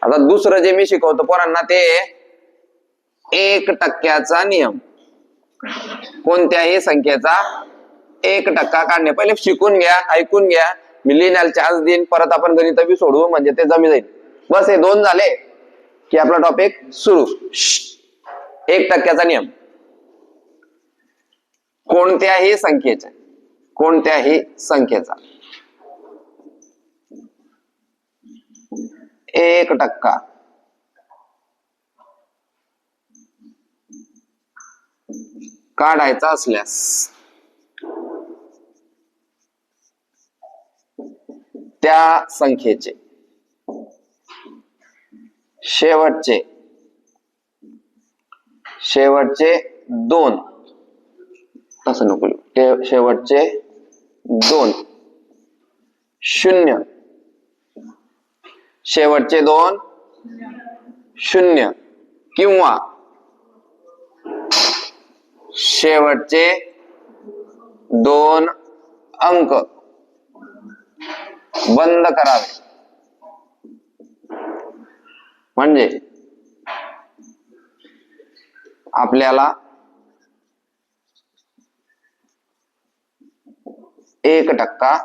आता दुसरं जे मी शिकवतो पोरांना ते 1% नियम. कोणत्याही संख्येचा 1% काढणे. पहिले शिकून घ्या, ऐकून घ्या. मी लिहिण्याला चान्स देईन, परत आपण गणित बी सोडवू, म्हणजे ते जमी जाईल. बस हे 2 झाले की आपला टॉपिक सुरू. 1% नियम. कोणत्याही संख्येचा 1% काढायचा असल्यास त्या संख्येचे शेवटचे 2, तसं नको, शेवटचे 2 0, शेवटचे 2 0 किंवा शेवटचे 2 अंक बंद करावे. म्हणजे आपल्याला 1%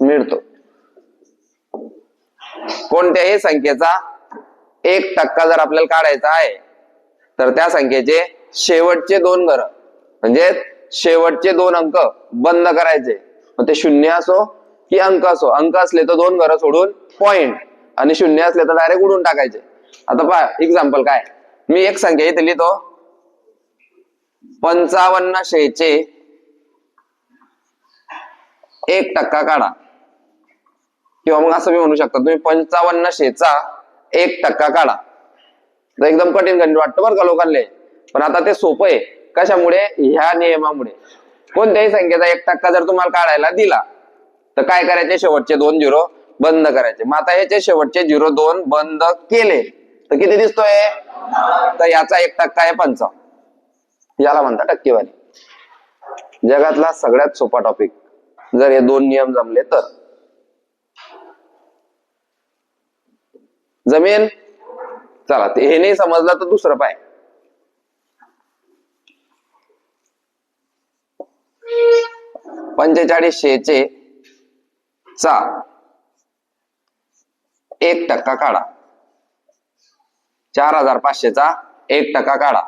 मिळतो. कोणत्याही संख्येचा 1% जर आपल्याला काढायचा आहे तर त्या संख्येचे शेवटचे 2 घरं म्हणजे शेवटचे 2 अंक बंद करायचे. मग ते 0 असो की अंक असो. अंक असले तर 2 घरं सोडून पॉइंट, आणि 0 असले तर डायरेक्ट उडून टाकायचे. आता पहा एक्झाम्पल काय, मी एक संख्या इथे लिहितो. 5500 चे 1% काढा, किंवा मग असं मी म्हणू शकता तुम्ही 5500 चा 1% काढा. तर एकदम कठीण गणित वाटतं बरं का लोकांना, पण आता ते सोपं आहे. कशामुळे? ह्या नियमामुळे. कोणत्याही संख्येचा 1% जर तुम्हाला काढायला दिला तर काय करायचे? शेवटचे 2 0 बंद करायचे. मग आता याचे शेवटचे 0 बंद केले तर किती दिसतोय? तर याचा 1% आहे 55. याला म्हणतात टक्केवारी. जगातला सगळ्यात सोपा टॉपिक जर हे 2 नियम जमले तर. जमेल? चला, ते हे नाही समजलं तर दुसरं पाय. पंचेचाळीसशे चा 1% काढा. 4500 चा 1% काढा.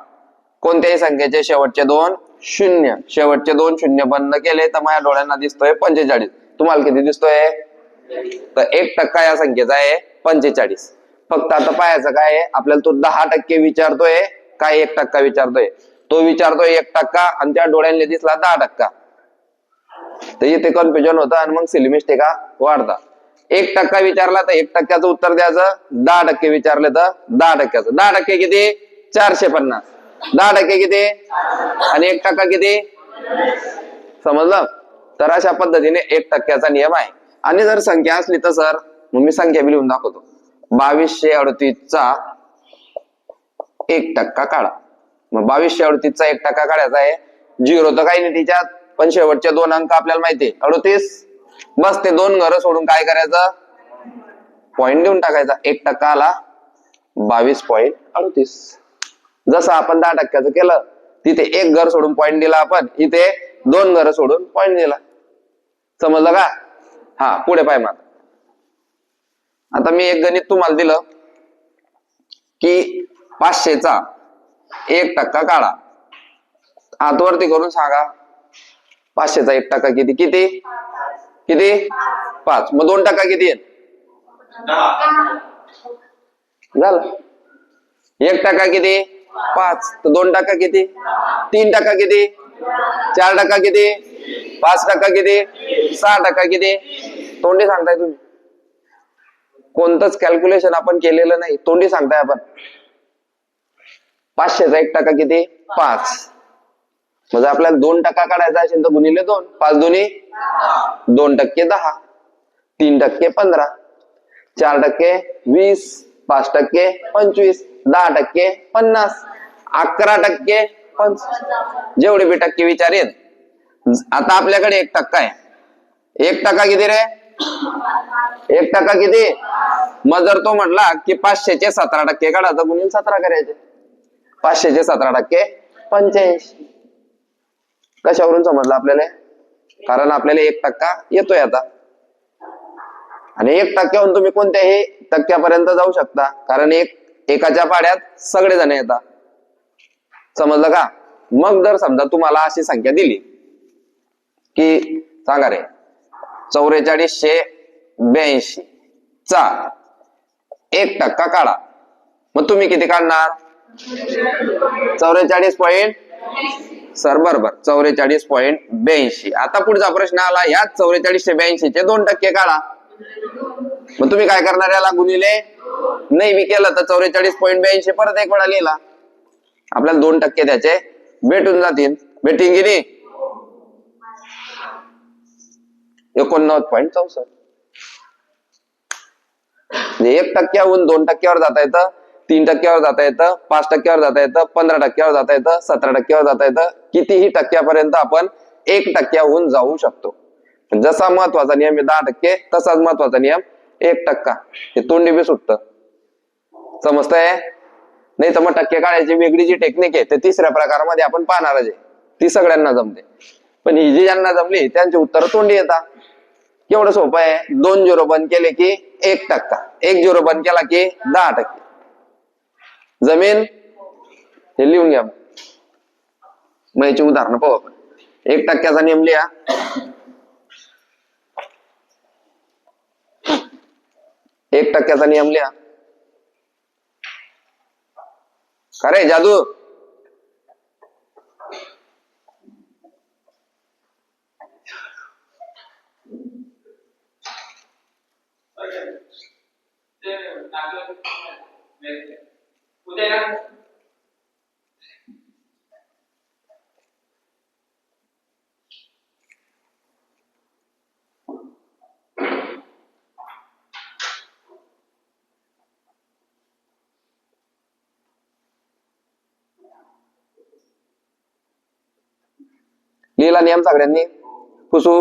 कोणत्याही संख्येचे शेवटचे 2 0, शेवटचे 2 0 बंद केले तर माझ्या डोळ्यांना दिसतोय 45. तुम्हाला किती दिसतोय? तर 1% या संख्येचा आहे 45. फक्त आता पाहायचं काय आहे, आपल्याला तो 10% विचारतोय काय 1% विचारतोय? तो विचारतोय 1% आणि त्या डोळ्यांना दिसला 10%. तर इथे कन्फ्युजन होतं आणि मग सिली मिस्टेका वाढतात. 1% विचारला तर 1%चं उत्तर द्यायचं. 10% विचारले तर 10%चं. 10% किती? 450. 10% किती? आणि 1% किती? समजलं? तर अशा पद्धतीने 1%चा नियम आहे. आणि जर संख्या असली तर सर, मग मी संख्या बी लिहून दाखवतो. 2238 चा 1% काढा. मग 2238 चा 1% काढायचा आहे. 0 तर काही नाही तिच्यात, पण शेवटचे 2 अंक आपल्याला माहिती आहे 38. बस ते 2 घरं सोडून काय करायचं? पॉइंट देऊन टाकायचा. 1% आला 22.38. जसं आपण 10%चं केलं, तिथे 1 घर सोडून पॉइंट दिला आपण, इथे 2 घरं सोडून पॉइंट दिला. समजलं का? हा, पुढे पाय. मग आता मी एक गणित तुम्हाला दिलं की 500 चा 1% काढा. हातवरती करून सांगा 500 चा 1% किती? किती किती? 5. मग 2% किती आहे? झालं. 1% किती? 5. तर 2% किती? 3% किती? 4% किती? 5% किती? 6% किती? तोंडी सांगताय तुम्ही, कोणतंच कॅल्क्युलेशन आपण केलेलं नाही, तोंडी सांगताय आपण. 500 चा 1% किती? 5. म्हणजे आपल्याला 2% काढायचा असेल तर गुणिले 2. 5 दुनी 2% 10, 3% 15, 4% 20, 5% 25, 10% 50, 11% 5. जेवढे बी टक्के विचारेल. आता आपल्याकडे 1% आहे. 1% किती रे? 1% किती? मग जर तो म्हटला की 500चे 17% काढा तर गुणिले 17 करायचे. 500चे 17% 85. कशावरून समजलं आपल्याला? कारण आपल्याला 1% येतोय आता, आणि 1%हून तुम्ही कोणत्याही टक्क्यापर्यंत जाऊ शकता, कारण एकाच्या पाड्यात सगळे जण येतात. समजलं का? मग जर समजा तुम्हाला अशी संख्या दिली की सांगा रे 4482 चा 1% काढा, मग तुम्ही किती काढणार? 44 सर बरोबर 44.82. आता पुढचा प्रश्न आला, याच 4482 चे 2% काढा. मग तुम्ही काय करणार? याला गुणिले नाही बी केलं तर 44.82 परत एक वेळा लिहिला, आपल्याला 2% त्याचे भेटून जातील. भेटीन की नाही? 89.64. 1%हून 2%वर जाता येतं, 3%वर जाता येतं, 5%वर जाता येतं, 15%वर जाता येतं, 17%वर जाता येतं. कितीही टक्क्यापर्यंत आपण 1%हून जाऊ शकतो. जसा महत्वाचा नियम आहे 10%, तसाच महत्वाचा नियम 1%. हे तोंडी बी सुटत. समजतंय? नाही तर मग टक्के काढायची वेगळी जी टेक्निक आहे ते तिसऱ्या प्रकारामध्ये आपण पाहणारच आहे. ती सगळ्यांना जमते, पण ही जी ज्यांना जमली त्यांची उत्तर तोंडी येतात. केवढं सोपं आहे. 2 झिरो बंद केले की 1%, 1 झिरो बंद केला की 10%. जमीन हे लिहून घ्या. मग याची उदाहरणं पाहू आपण. 1%चा नियम लिहा. 1%चा नियम लिहा. खरे जादू? लिहिला नियम सगळ्यांनी? पुसू.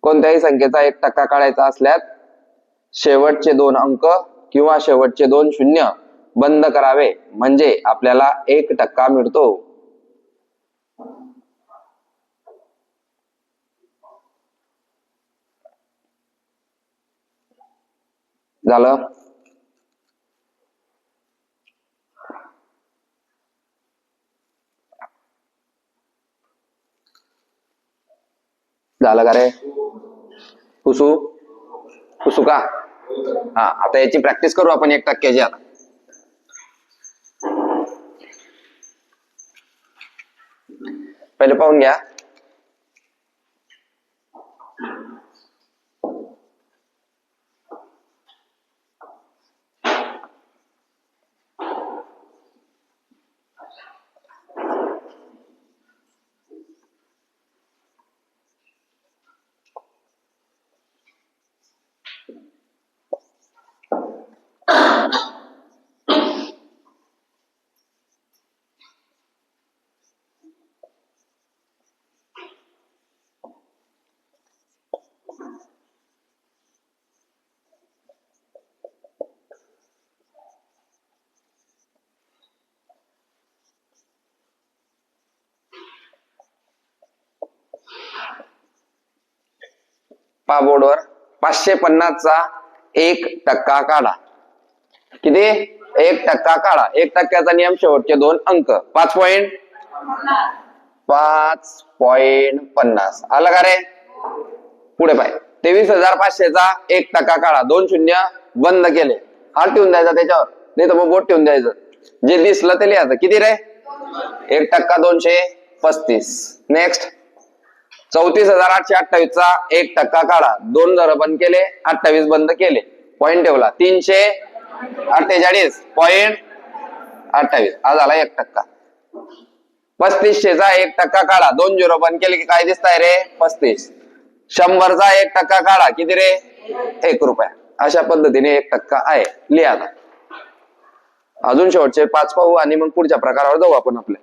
कोणत्याही संख्येचा 1% काढायचा असल्यास शेवटचे 2 अंक किंवा शेवटचे 2 शून्य बंद करावे, म्हणजे आपल्याला 1% मिळतो. झालं? झालं का रे? पुसू? पुसू का? हा, आता याची प्रॅक्टिस करू आपण 1%ची. आता पहिले पाहून घ्या. पा बोर्डवर 550चा 1% काढा. किती? 1% काढा. 1%चा नियम शेवटचे 2 अंक. 5.50. आलं का रे? पुढे पाय. 23,500चा 1% काढा. 2 शून्य बंद केले. हात ठेवून द्यायचा त्याच्यावर, नाही तर मग बोट ठेवून द्यायचं. जे दिसलं ते लिहायचं. किती रे? 1% 235. नेक्स्ट. 34,828चा 1% काढा. 2 जर बंद केले, 28 बंद केले, पॉइंट ठेवला. 348.28. हा झाला 1%. 3500चा 1% काढा. 2 झिरो बंद केले की काय दिसताय रे? 35. 100चा 1% काढा. किती रे? 1 रुपया. अशा पद्धतीने 1% आहे. लिहा. अजून शेवटचे 5 पाहू आणि मग पुढच्या प्रकारावर जाऊ आपण आपल्या.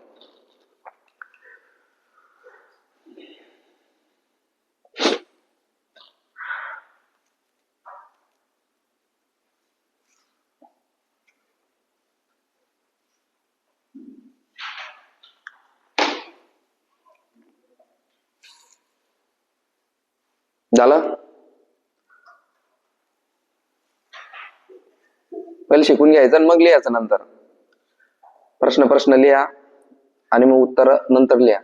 झालं? पहिले शिकून घ्यायचं आणि मग लिहायचं नंतर. प्रश्न लिहा आणि मग उत्तर नंतर लिहा.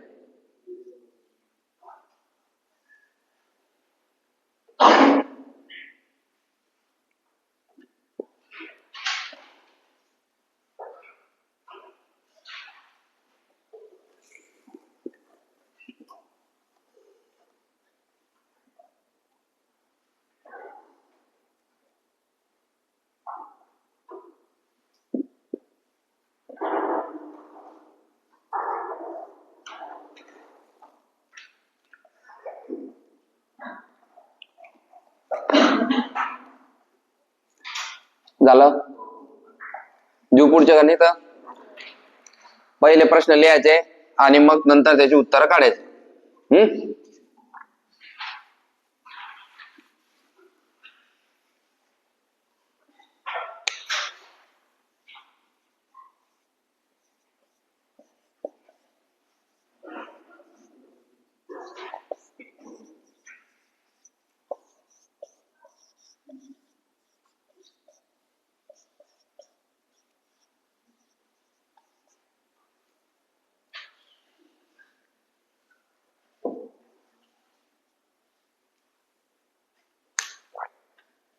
झालं? जो पुढच्या गणित पहिले प्रश्न लिहायचे आणि मग नंतर त्याची उत्तर काढायचे.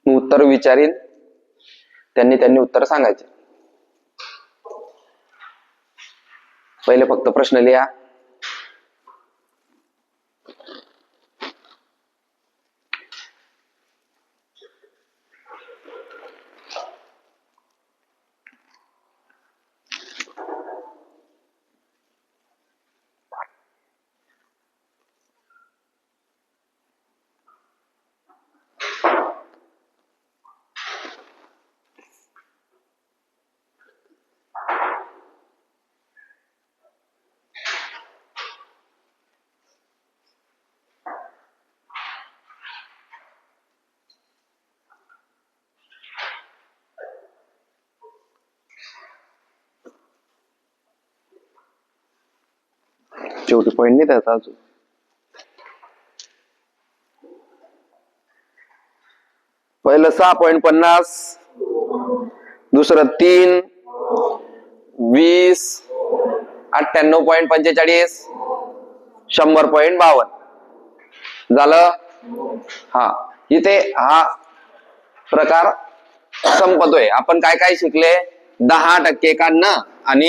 उत्तर विचारीन, त्यांनी उत्तर सांगायचे. पहिले फक्त प्रश्न लिहा. शेवटी पॉईंट नाही त्याचा अजून. पहिलं 6.50, दुसरं 3, 20, 98.45, 100.52 झालं. हा, इथे हा प्रकार संपतोय. आपण काय काय शिकले? 10% काढणं आणि